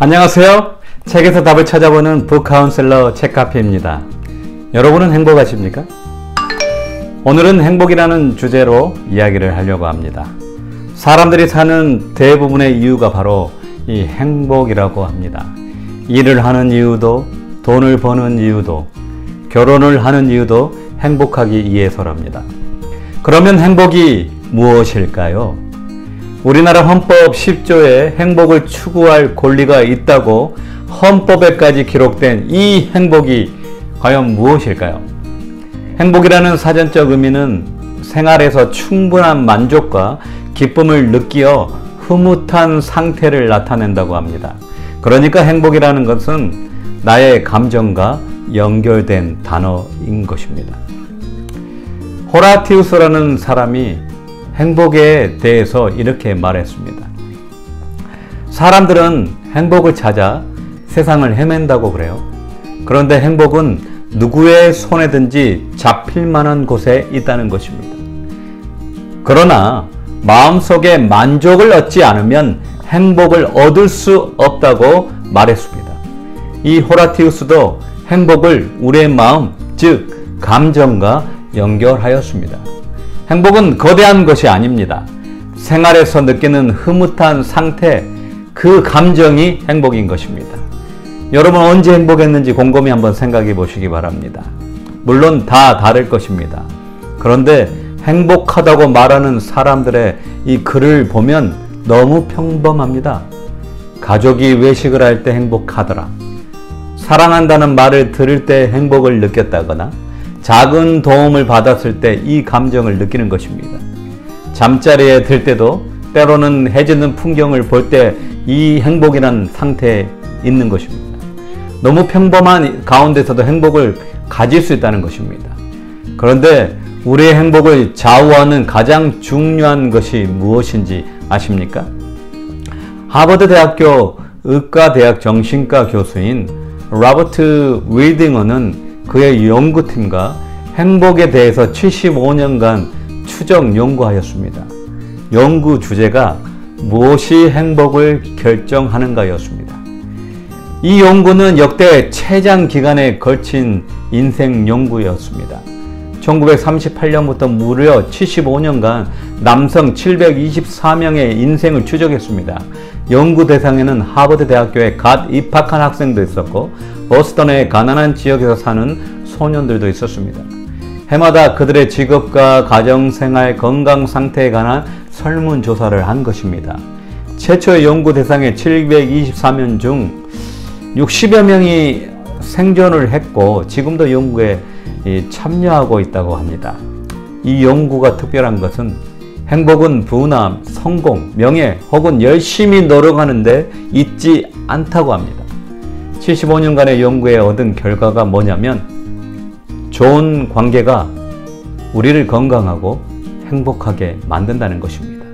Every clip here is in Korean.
안녕하세요. 책에서 답을 찾아보는 북카운셀러 책카페입니다. 여러분은 행복하십니까? 오늘은 행복이라는 주제로 이야기를 하려고 합니다. 사람들이 사는 대부분의 이유가 바로 이 행복이라고 합니다. 일을 하는 이유도, 돈을 버는 이유도, 결혼을 하는 이유도 행복하기 위해서랍니다. 그러면 행복이 무엇일까요? 우리나라 헌법 10조에 행복을 추구할 권리가 있다고 헌법에까지 기록된 이 행복이 과연 무엇일까요? 행복이라는 사전적 의미는 생활에서 충분한 만족과 기쁨을 느끼어 흐뭇한 상태를 나타낸다고 합니다. 그러니까 행복이라는 것은 나의 감정과 연결된 단어인 것입니다. 호라티우스라는 사람이 행복에 대해서 이렇게 말했습니다. 사람들은 행복을 찾아 세상을 헤맨다고 그래요. 그런데 행복은 누구의 손에든지 잡힐 만한 곳에 있다는 것입니다. 그러나 마음속에 만족을 얻지 않으면 행복을 얻을 수 없다고 말했습니다. 이 호라티우스도 행복을 우리의 마음, 즉 감정과 연결하였습니다. 행복은 거대한 것이 아닙니다. 생활에서 느끼는 흐뭇한 상태, 그 감정이 행복인 것입니다. 여러분 언제 행복했는지 곰곰이 한번 생각해 보시기 바랍니다. 물론 다 다를 것입니다. 그런데 행복하다고 말하는 사람들의 이 글을 보면 너무 평범합니다. 가족이 외식을 할 때 행복하더라. 사랑한다는 말을 들을 때 행복을 느꼈다거나 작은 도움을 받았을 때 이 감정을 느끼는 것입니다. 잠자리에 들 때도 때로는 해지는 풍경을 볼 때 이 행복이라는 상태에 있는 것입니다. 너무 평범한 가운데서도 행복을 가질 수 있다는 것입니다. 그런데 우리의 행복을 좌우하는 가장 중요한 것이 무엇인지 아십니까? 하버드 대학교 의과대학 정신과 교수인 로버트 윌딩어는 그의 연구팀과 행복에 대해서 75년간 추적 연구하였습니다. 연구 주제가 무엇이 행복을 결정하는가였습니다. 이 연구는 역대 최장 기간에 걸친 인생 연구였습니다. 1938년부터 무려 75년간 남성 724명의 인생을 추적했습니다. 연구 대상에는 하버드 대학교에 갓 입학한 학생도 있었고 보스턴의 가난한 지역에서 사는 소년들도 있었습니다. 해마다 그들의 직업과 가정생활, 건강 상태에 관한 설문조사를 한 것입니다. 최초의 연구 대상의 724명 중 60여 명이 생존을 했고 지금도 연구에 참여하고 있다고 합니다. 이 연구가 특별한 것은 행복은 부남, 성공, 명예 혹은 열심히 노력하는데 있지 않다고 합니다. 75년간의 연구에 얻은 결과가 뭐냐면 좋은 관계가 우리를 건강하고 행복하게 만든다는 것입니다.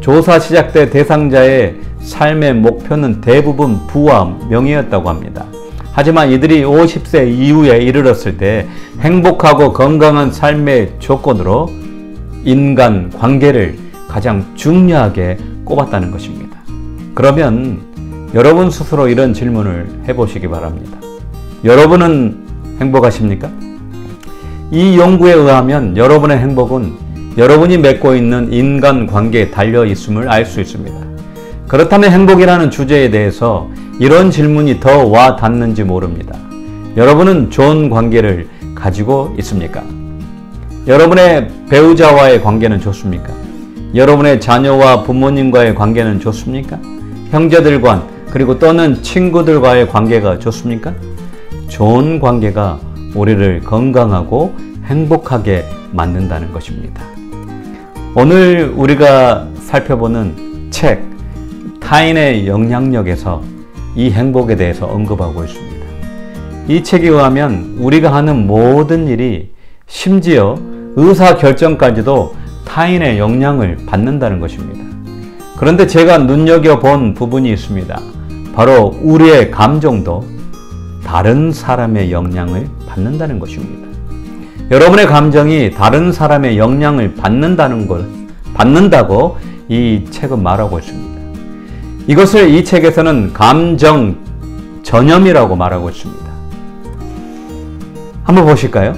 조사 시작 때 대상자의 삶의 목표는 대부분 부와 명예였다고 합니다. 하지만 이들이 50세 이후에 이르렀을 때 행복하고 건강한 삶의 조건으로 인간 관계를 가장 중요하게 꼽았다는 것입니다. 그러면 여러분 스스로 이런 질문을 해보시기 바랍니다. 여러분은 행복하십니까? 이 연구에 의하면 여러분의 행복은 여러분이 맺고 있는 인간관계에 달려 있음을 알 수 있습니다. 그렇다면 행복이라는 주제에 대해서 이런 질문이 더 와 닿는지 모릅니다. 여러분은 좋은 관계를 가지고 있습니까? 여러분의 배우자와의 관계는 좋습니까? 여러분의 자녀와 부모님과의 관계는 좋습니까? 형제들과 그리고 또는 친구들과의 관계가 좋습니까? 좋은 관계가 우리를 건강하고 행복하게 만든다는 것입니다. 오늘 우리가 살펴보는 책 타인의 영향력에서 이 행복에 대해서 언급하고 있습니다. 이 책에 의하면 우리가 하는 모든 일이 심지어 의사결정까지도 타인의 영향을 받는다는 것입니다. 그런데 제가 눈여겨본 부분이 있습니다. 바로 우리의 감정도 다른 사람의 영향을 받는다는 것입니다. 여러분의 감정이 다른 사람의 영향을 받는다고 이 책은 말하고 있습니다. 이것을 이 책에서는 감정 전염이라고 말하고 있습니다. 한번 보실까요?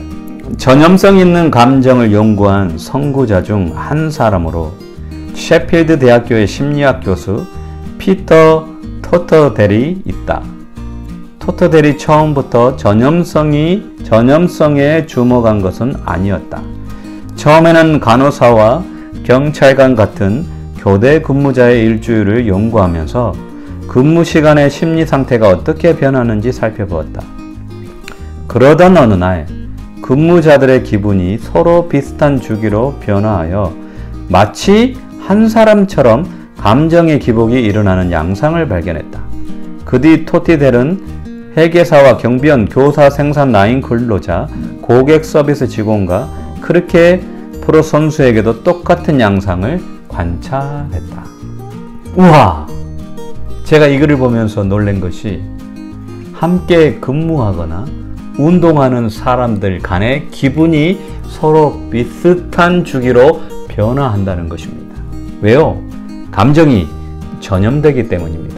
전염성 있는 감정을 연구한 선구자 중 한 사람으로 셰필드 대학교의 심리학 교수 피터 토터델이 있다. 토터델이 처음부터 전염성에 주목한 것은 아니었다. 처음에는 간호사와 경찰관 같은 교대 근무자의 일주일을 연구하면서 근무 시간의 심리 상태가 어떻게 변하는지 살펴보았다. 그러던 어느 날 근무자들의 기분이 서로 비슷한 주기로 변화하여 마치 한 사람처럼 감정의 기복이 일어나는 양상을 발견했다. 그 뒤 토티델은 회계사와 경비원, 교사, 생산 라인 근로자, 고객 서비스 직원과 크리켓 프로 선수에게도 똑같은 양상을 관찰했다. 우와! 제가 이 글을 보면서 놀란 것이 함께 근무하거나 운동하는 사람들 간의 기분이 서로 비슷한 주기로 변화한다는 것입니다. 왜요? 감정이 전염되기 때문입니다.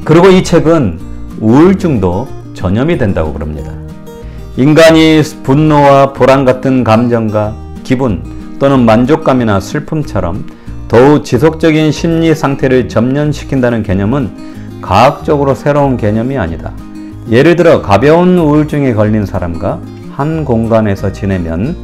그리고 이 책은 우울증도 전염이 된다고 그럽니다. 인간이 분노와 불안 같은 감정과 기분 또는 만족감이나 슬픔처럼 더욱 지속적인 심리 상태를 점령시킨다는 개념은 과학적으로 새로운 개념이 아니다. 예를 들어 가벼운 우울증에 걸린 사람과 한 공간에서 지내면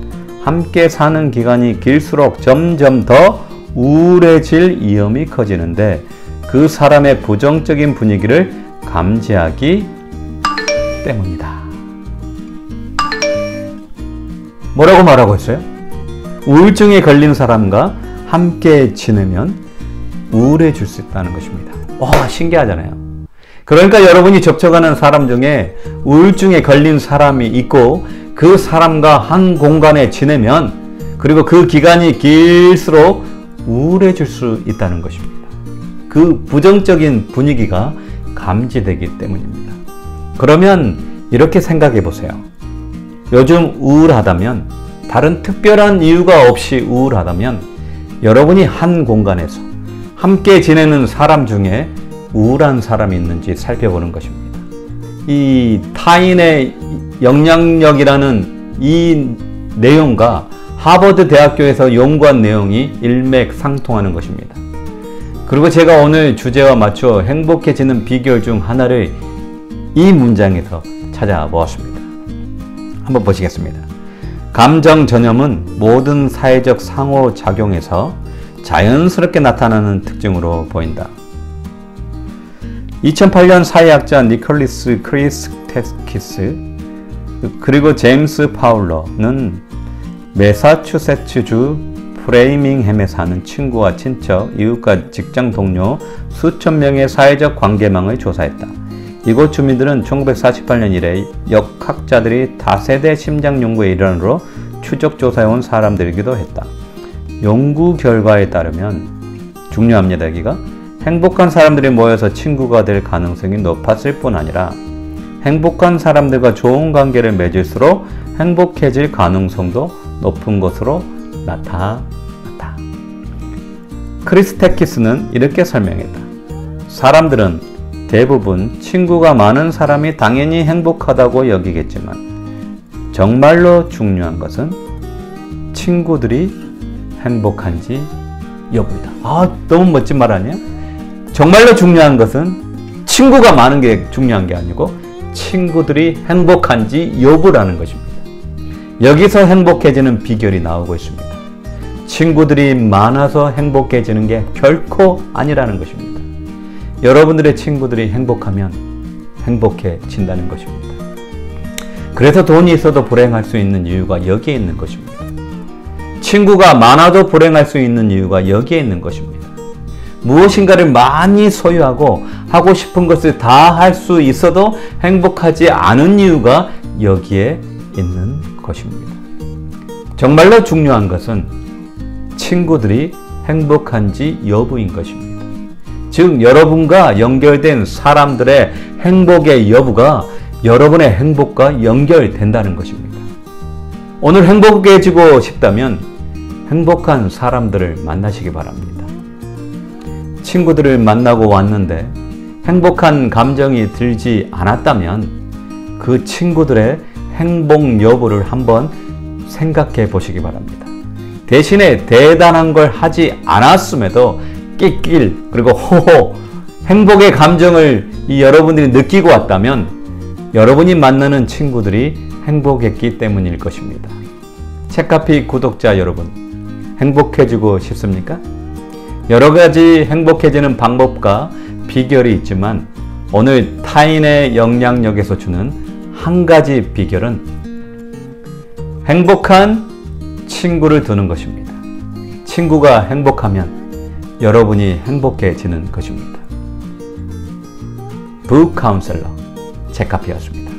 함께 사는 기간이 길수록 점점 더 우울해질 위험이 커지는데 그 사람의 부정적인 분위기를 감지하기 때문이다. 뭐라고 말하고 있어요? 우울증에 걸린 사람과 함께 지내면 우울해질 수 있다는 것입니다. 와, 신기하잖아요. 그러니까 여러분이 접촉하는 사람 중에 우울증에 걸린 사람이 있고 그 사람과 한 공간에 지내면 그리고 그 기간이 길수록 우울해질 수 있다는 것입니다. 그 부정적인 분위기가 감지되기 때문입니다. 그러면 이렇게 생각해 보세요. 요즘 우울하다면, 다른 특별한 이유가 없이 우울하다면 여러분이 한 공간에서 함께 지내는 사람 중에 우울한 사람이 있는지 살펴보는 것입니다. 이 타인의 영향력이라는 이 내용과 하버드 대학교에서 연구한 내용이 일맥상통하는 것입니다. 그리고 제가 오늘 주제와 맞춰 행복해지는 비결 중 하나를 이 문장에서 찾아보았습니다. 한번 보시겠습니다. 감정 전염은 모든 사회적 상호작용에서 자연스럽게 나타나는 특징으로 보인다. 2008년 사회학자 니콜리스 크리스테키스 그리고 제임스 파울러는 매사추세츠주 프레이밍햄에 사는 친구와 친척, 이웃과 직장 동료 수천 명의 사회적 관계망을 조사했다. 이곳 주민들은 1948년 이래 역학자들이 다세대 심장 연구의 일환으로 추적 조사해온 사람들이기도 했다. 연구 결과에 따르면 중요합니다. 여기가 행복한 사람들이 모여서 친구가 될 가능성이 높았을 뿐 아니라 행복한 사람들과 좋은 관계를 맺을수록 행복해질 가능성도 높은 것으로 나타났다. 크리스테키스는 이렇게 설명했다. 사람들은 대부분 친구가 많은 사람이 당연히 행복하다고 여기겠지만 정말로 중요한 것은 친구들이 행복한지 여부이다. 아, 너무 멋진 말 아니야? 정말로 중요한 것은 친구가 많은 게 중요한 게 아니고 친구들이 행복한지 여부라는 것입니다. 여기서 행복해지는 비결이 나오고 있습니다. 친구들이 많아서 행복해지는 게 결코 아니라는 것입니다. 여러분들의 친구들이 행복하면 행복해진다는 것입니다. 그래서 돈이 있어도 불행할 수 있는 이유가 여기에 있는 것입니다. 친구가 많아도 불행할 수 있는 이유가 여기에 있는 것입니다. 무엇인가를 많이 소유하고 하고 싶은 것을 다 할 수 있어도 행복하지 않은 이유가 여기에 있는 것입니다. 정말로 중요한 것은 친구들이 행복한지 여부인 것입니다. 즉 여러분과 연결된 사람들의 행복의 여부가 여러분의 행복과 연결된다는 것입니다. 오늘 행복해지고 싶다면 행복한 사람들을 만나시기 바랍니다. 친구들을 만나고 왔는데 행복한 감정이 들지 않았다면 그 친구들의 행복 여부를 한번 생각해 보시기 바랍니다. 대신에 대단한 걸 하지 않았음에도 낄낄 그리고 호호 행복의 감정을 여러분들이 느끼고 왔다면 여러분이 만나는 친구들이 행복했기 때문일 것입니다. 책카피 구독자 여러분, 행복해지고 싶습니까? 여러 가지 행복해지는 방법과 비결이 있지만 오늘 타인의 영향력에서 주는 한 가지 비결은 행복한 친구를 두는 것입니다. 친구가 행복하면 여러분이 행복해지는 것입니다. 북 카운셀러 책카피였습니다.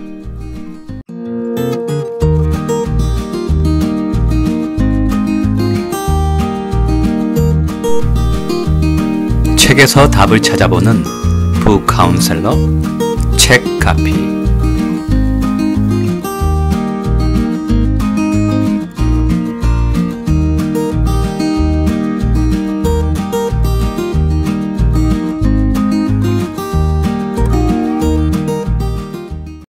책에서 답을 찾아보는 북 카운셀러 책카피.